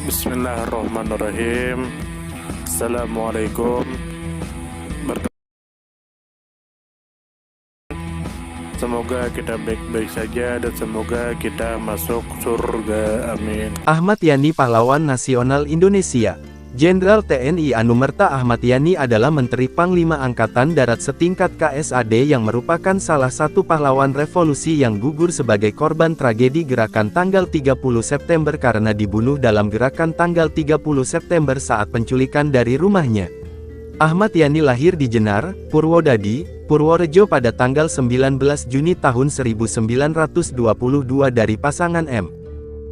Bismillahirrahmanirrahim. Assalamualaikum. Semoga kita baik-baik saja dan semoga kita masuk surga. Amin. Ahmad Yani, pahlawan nasional Indonesia. Jenderal TNI Anumerta Ahmad Yani adalah Menteri Panglima Angkatan Darat setingkat KSAD yang merupakan salah satu pahlawan revolusi yang gugur sebagai korban tragedi gerakan tanggal 30 September karena dibunuh dalam gerakan tanggal 30 September saat penculikan dari rumahnya. Ahmad Yani lahir di Jenar, Purwodadi, Purworejo pada tanggal 19 Juni tahun 1922 dari pasangan M.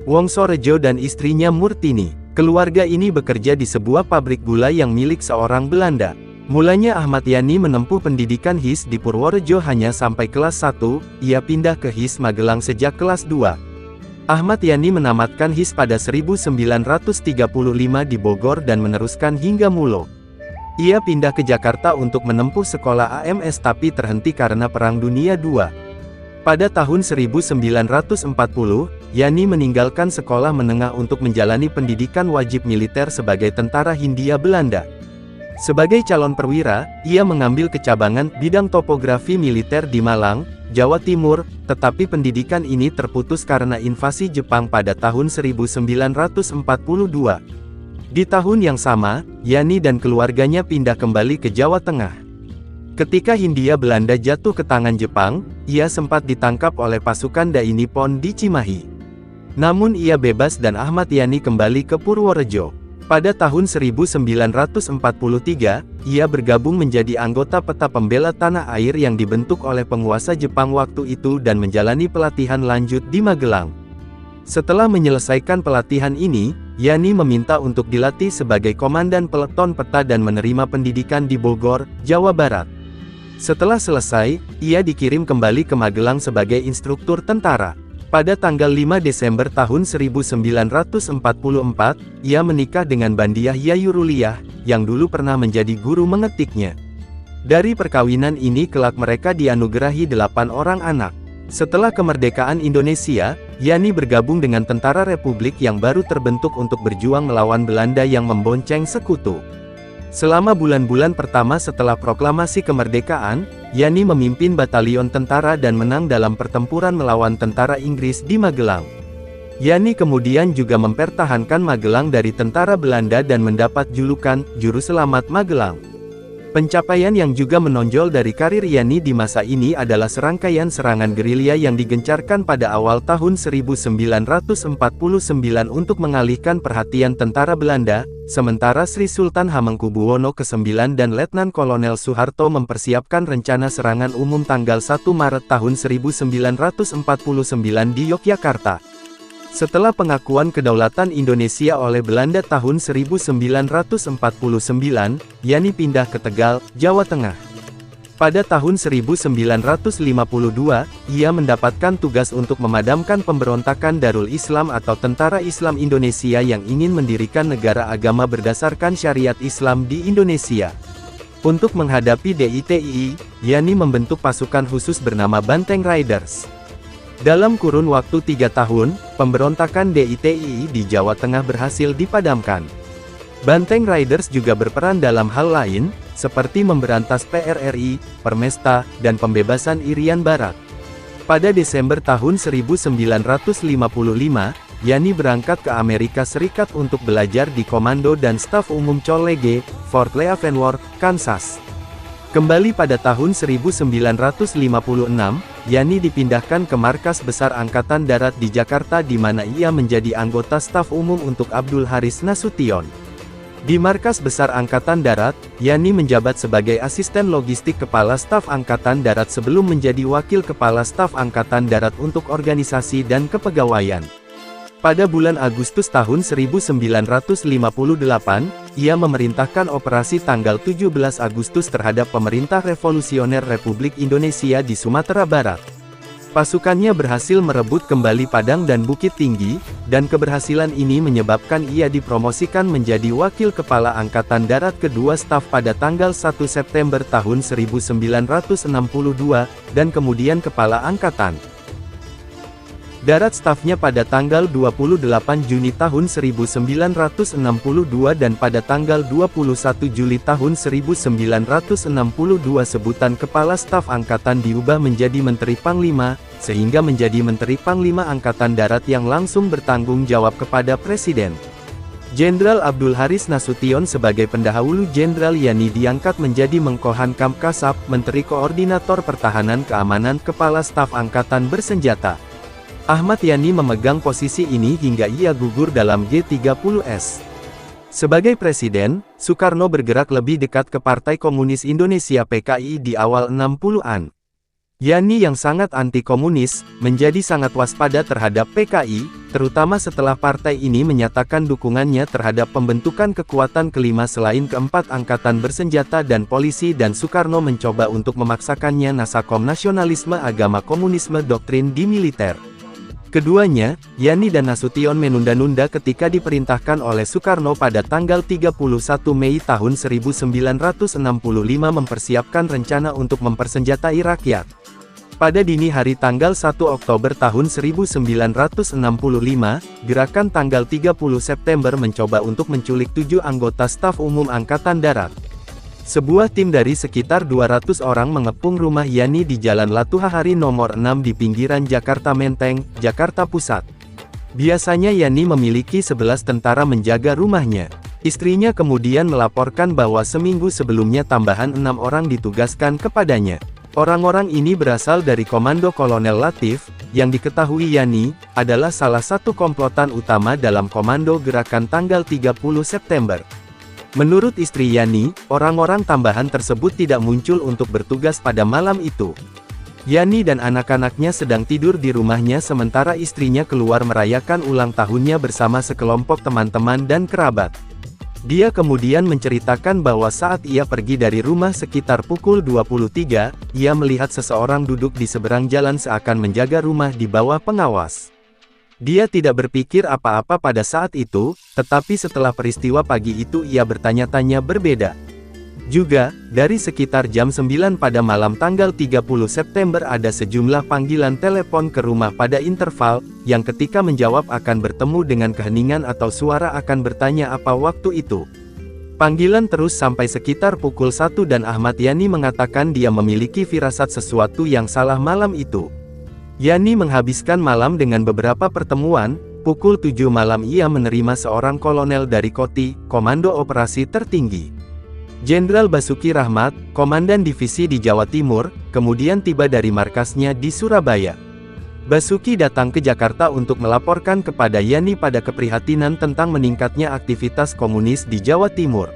Wongsorejo dan istrinya Murtini. Keluarga ini bekerja di sebuah pabrik gula yang milik seorang Belanda. Mulanya Ahmad Yani menempuh pendidikan HIS di Purworejo hanya sampai kelas 1, ia pindah ke HIS Magelang sejak kelas 2. Ahmad Yani menamatkan HIS pada 1935 di Bogor dan meneruskan hingga Mulo. Ia pindah ke Jakarta untuk menempuh sekolah AMS tapi terhenti karena Perang Dunia II. Pada tahun 1940, Yani meninggalkan sekolah menengah untuk menjalani pendidikan wajib militer sebagai tentara Hindia Belanda. Sebagai calon perwira, ia mengambil kecabangan bidang topografi militer di Malang, Jawa Timur, tetapi pendidikan ini terputus karena invasi Jepang pada tahun 1942. Di tahun yang sama, Yani dan keluarganya pindah kembali ke Jawa Tengah. Ketika Hindia Belanda jatuh ke tangan Jepang, ia sempat ditangkap oleh pasukan Dai Nippon di Cimahi. Namun ia bebas dan Ahmad Yani kembali ke Purworejo. Pada tahun 1943, ia bergabung menjadi anggota Peta Pembela Tanah Air yang dibentuk oleh penguasa Jepang waktu itu dan menjalani pelatihan lanjut di Magelang. Setelah menyelesaikan pelatihan ini, Yani meminta untuk dilatih sebagai komandan peleton peta dan menerima pendidikan di Bogor, Jawa Barat. Setelah selesai, ia dikirim kembali ke Magelang sebagai instruktur tentara. Pada tanggal 5 Desember tahun 1944, ia menikah dengan Bandiah Yayuruliyah, yang dulu pernah menjadi guru mengetiknya. Dari perkawinan ini kelak mereka dianugerahi 8 orang anak. Setelah kemerdekaan Indonesia, Yani bergabung dengan Tentara Republik yang baru terbentuk untuk berjuang melawan Belanda yang membonceng sekutu. Selama bulan-bulan pertama setelah proklamasi kemerdekaan, Yani memimpin batalion tentara dan menang dalam pertempuran melawan tentara Inggris di Magelang. Yani kemudian juga mempertahankan Magelang dari tentara Belanda dan mendapat julukan Juru Selamat Magelang. Pencapaian yang juga menonjol dari karir Yani di masa ini adalah serangkaian serangan gerilya yang digencarkan pada awal tahun 1949 untuk mengalihkan perhatian tentara Belanda, sementara Sri Sultan Hamengkubuwono ke-9 dan Letnan Kolonel Soeharto mempersiapkan rencana serangan umum tanggal 1 Maret tahun 1949 di Yogyakarta. Setelah pengakuan kedaulatan Indonesia oleh Belanda tahun 1949, Yani pindah ke Tegal, Jawa Tengah. Pada tahun 1952, ia mendapatkan tugas untuk memadamkan pemberontakan Darul Islam atau Tentara Islam Indonesia yang ingin mendirikan negara agama berdasarkan syariat Islam di Indonesia. Untuk menghadapi DITII, Yani membentuk pasukan khusus bernama Banteng Riders. Dalam kurun waktu 3 tahun, pemberontakan DITII di Jawa Tengah berhasil dipadamkan. Banteng Riders juga berperan dalam hal lain, seperti memberantas PRRI, Permesta, dan pembebasan Irian Barat. Pada Desember tahun 1955, Yani berangkat ke Amerika Serikat untuk belajar di Komando dan Staf Umum College, Fort Leavenworth, Kansas. Kembali pada tahun 1956, Yani dipindahkan ke Markas Besar Angkatan Darat di Jakarta di mana ia menjadi anggota staf umum untuk Abdul Haris Nasution. Di Markas Besar Angkatan Darat, Yani menjabat sebagai asisten logistik Kepala Staf Angkatan Darat sebelum menjadi wakil Kepala Staf Angkatan Darat untuk organisasi dan kepegawaian. Pada bulan Agustus tahun 1958, ia memerintahkan operasi tanggal 17 Agustus terhadap Pemerintah Revolusioner Republik Indonesia di Sumatera Barat. Pasukannya berhasil merebut kembali Padang dan Bukit Tinggi, dan keberhasilan ini menyebabkan ia dipromosikan menjadi Wakil Kepala Angkatan Darat Kedua Staf pada tanggal 1 September tahun 1962, dan kemudian Kepala Angkatan Darat stafnya pada tanggal 28 Juni tahun 1962 dan pada tanggal 21 Juli tahun 1962 sebutan Kepala Staf Angkatan diubah menjadi Menteri Panglima, sehingga menjadi Menteri Panglima Angkatan Darat yang langsung bertanggung jawab kepada Presiden. Jenderal Abdul Haris Nasution sebagai pendahulu Jenderal Yani diangkat menjadi Menkohan Kamkasab, Menteri Koordinator Pertahanan Keamanan Kepala Staf Angkatan Bersenjata. Ahmad Yani memegang posisi ini hingga ia gugur dalam G30S. Sebagai presiden, Soekarno bergerak lebih dekat ke Partai Komunis Indonesia (PKI) di awal 60-an. Yani yang sangat anti-komunis, menjadi sangat waspada terhadap PKI, terutama setelah partai ini menyatakan dukungannya terhadap pembentukan kekuatan kelima selain keempat angkatan bersenjata dan polisi, dan Soekarno mencoba untuk memaksakannya nasakom nasionalisme agama komunisme doktrin di militer. Keduanya, Yani dan Nasution menunda-nunda ketika diperintahkan oleh Soekarno pada tanggal 31 Mei tahun 1965 mempersiapkan rencana untuk mempersenjatai rakyat. Pada dini hari tanggal 1 Oktober tahun 1965, gerakan tanggal 30 September mencoba untuk menculik 7 anggota staf umum Angkatan Darat. Sebuah tim dari sekitar 200 orang mengepung rumah Yani di Jalan Latuhahari nomor 6 di pinggiran Jakarta Menteng, Jakarta Pusat. Biasanya Yani memiliki 11 tentara menjaga rumahnya. Istrinya kemudian melaporkan bahwa seminggu sebelumnya tambahan 6 orang ditugaskan kepadanya. Orang-orang ini berasal dari Komando Kolonel Latif, yang diketahui Yani, adalah salah satu komplotan utama dalam Komando Gerakan tanggal 30 September. Menurut istri Yani, orang-orang tambahan tersebut tidak muncul untuk bertugas pada malam itu. Yani dan anak-anaknya sedang tidur di rumahnya sementara istrinya keluar merayakan ulang tahunnya bersama sekelompok teman-teman dan kerabat. Dia kemudian menceritakan bahwa saat ia pergi dari rumah sekitar pukul 23, ia melihat seseorang duduk di seberang jalan seakan menjaga rumah di bawah pengawas. Dia tidak berpikir apa-apa pada saat itu, tetapi setelah peristiwa pagi itu ia bertanya-tanya berbeda. Juga, dari sekitar jam 9 pada malam tanggal 30 September ada sejumlah panggilan telepon ke rumah pada interval, yang ketika menjawab akan bertemu dengan keheningan atau suara akan bertanya apa waktu itu. Panggilan terus sampai sekitar pukul 1 dan Ahmad Yani mengatakan dia memiliki firasat sesuatu yang salah malam itu. Yani menghabiskan malam dengan beberapa pertemuan. Pukul 7 malam ia menerima seorang kolonel dari Koti, Komando Operasi Tertinggi. Jenderal Basuki Rahmat, Komandan Divisi di Jawa Timur, kemudian tiba dari markasnya di Surabaya. Basuki datang ke Jakarta untuk melaporkan kepada Yani pada keprihatinan tentang meningkatnya aktivitas komunis di Jawa Timur.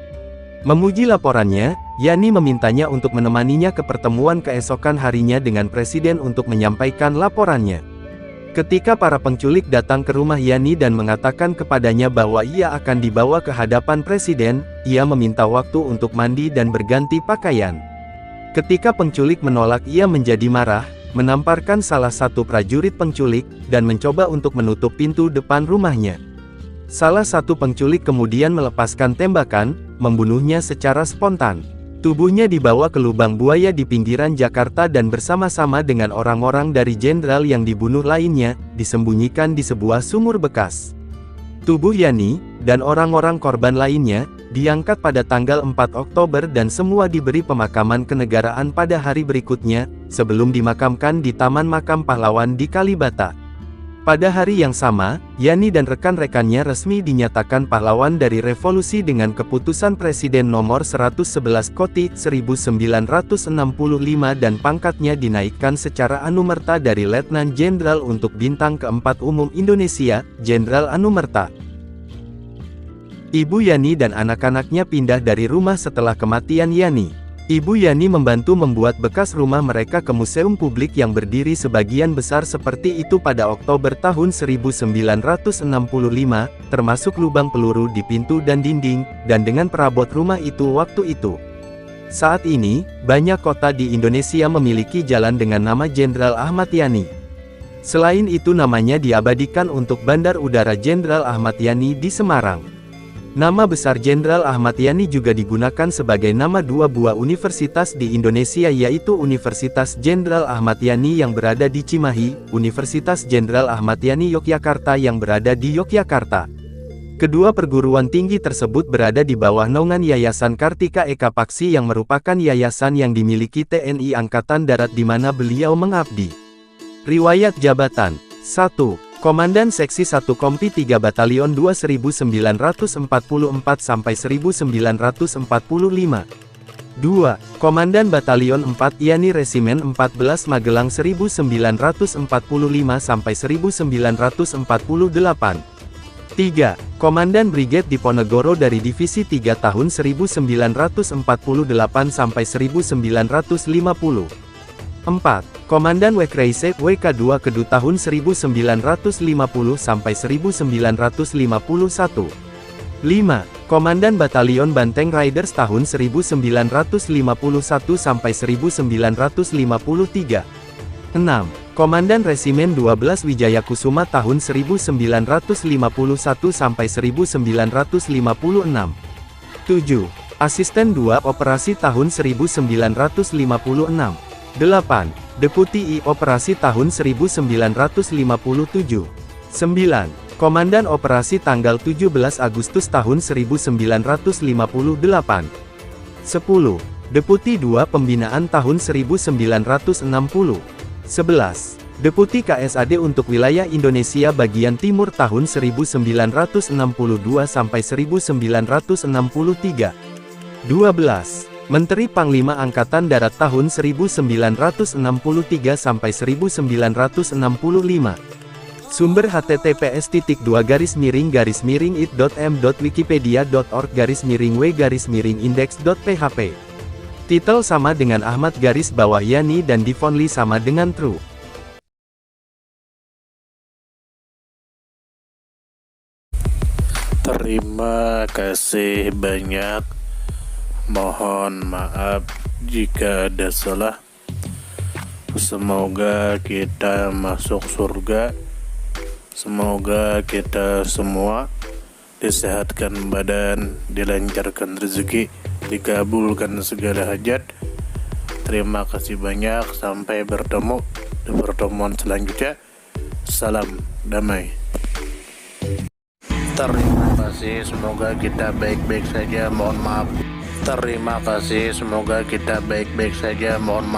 Memuji laporannya, Yani memintanya untuk menemaninya ke pertemuan keesokan harinya dengan Presiden untuk menyampaikan laporannya. Ketika para penculik datang ke rumah Yani dan mengatakan kepadanya bahwa ia akan dibawa ke hadapan Presiden, ia meminta waktu untuk mandi dan berganti pakaian. Ketika penculik menolak, ia menjadi marah, menamparkan salah satu prajurit penculik, dan mencoba untuk menutup pintu depan rumahnya. Salah satu penculik kemudian melepaskan tembakan, membunuhnya secara spontan. Tubuhnya dibawa ke lubang buaya di pinggiran Jakarta dan bersama-sama dengan orang-orang dari jenderal yang dibunuh lainnya, disembunyikan di sebuah sumur bekas. Tubuh Yani, dan orang-orang korban lainnya, diangkat pada tanggal 4 Oktober dan semua diberi pemakaman kenegaraan pada hari berikutnya, sebelum dimakamkan di Taman Makam Pahlawan di Kalibata. Pada hari yang sama, Yani dan rekan-rekannya resmi dinyatakan pahlawan dari revolusi dengan keputusan Presiden nomor 111 Koti 1965 dan pangkatnya dinaikkan secara anumerta dari Letnan Jenderal untuk bintang keempat umum Indonesia, Jenderal Anumerta. Ibu Yani dan anak-anaknya pindah dari rumah setelah kematian Yani. Ibu Yani membantu membuat bekas rumah mereka ke museum publik yang berdiri sebagian besar seperti itu pada Oktober tahun 1965, termasuk lubang peluru di pintu dan dinding, dan dengan perabot rumah itu waktu itu. Saat ini, banyak kota di Indonesia memiliki jalan dengan nama Jenderal Ahmad Yani. Selain itu namanya diabadikan untuk Bandar Udara Jenderal Ahmad Yani di Semarang. Nama besar Jenderal Ahmad Yani juga digunakan sebagai nama dua buah universitas di Indonesia, yaitu Universitas Jenderal Ahmad Yani yang berada di Cimahi, Universitas Jenderal Ahmad Yani Yogyakarta yang berada di Yogyakarta. Kedua perguruan tinggi tersebut berada di bawah naungan Yayasan Kartika Eka Paksi yang merupakan yayasan yang dimiliki TNI Angkatan Darat di mana beliau mengabdi. Riwayat jabatan: 1. Komandan Seksi 1 Kompi 3 Batalion 2 1944 sampai 1945. 2. Komandan Batalion 4 Yani Resimen 14 Magelang 1945 sampai 1948. 3. Komandan Brigade Diponegoro dari Divisi 3 tahun 1948 sampai 1950. 4. Komandan Wekreise WK2 Kedu tahun 1950 sampai 1951. 5. Komandan Batalion Banteng Riders tahun 1951 sampai 1953. 6. Komandan Resimen 12 Wijaya Kusuma tahun 1951 sampai 1956. 7. Asisten 2 Operasi tahun 1956. 8. Deputi I Operasi tahun 1957. 9. Komandan Operasi tanggal 17 Agustus tahun 1958. 10. Deputi 2 Pembinaan tahun 1960. 11. Deputi KSAD untuk wilayah Indonesia bagian timur tahun 1962 sampai 1963. 12. Menteri Panglima Angkatan Darat tahun 1963 sampai 1965. Sumber https://it.m.wikipedia.org/w/index.php. Titel sama dengan Ahmad Yani dan Divonli sama dengan True. Terima kasih banyak. Mohon maaf jika ada salah. Semoga kita masuk surga. Semoga kita semua disehatkan badan, dilancarkan rezeki, dikabulkan segala hajat. Terima kasih banyak. Sampai bertemu di pertemuan selanjutnya. Salam damai. Terima kasih. Semoga kita baik-baik saja. Mohon maaf. Terima kasih, semoga kita baik-baik saja. Mohon maaf.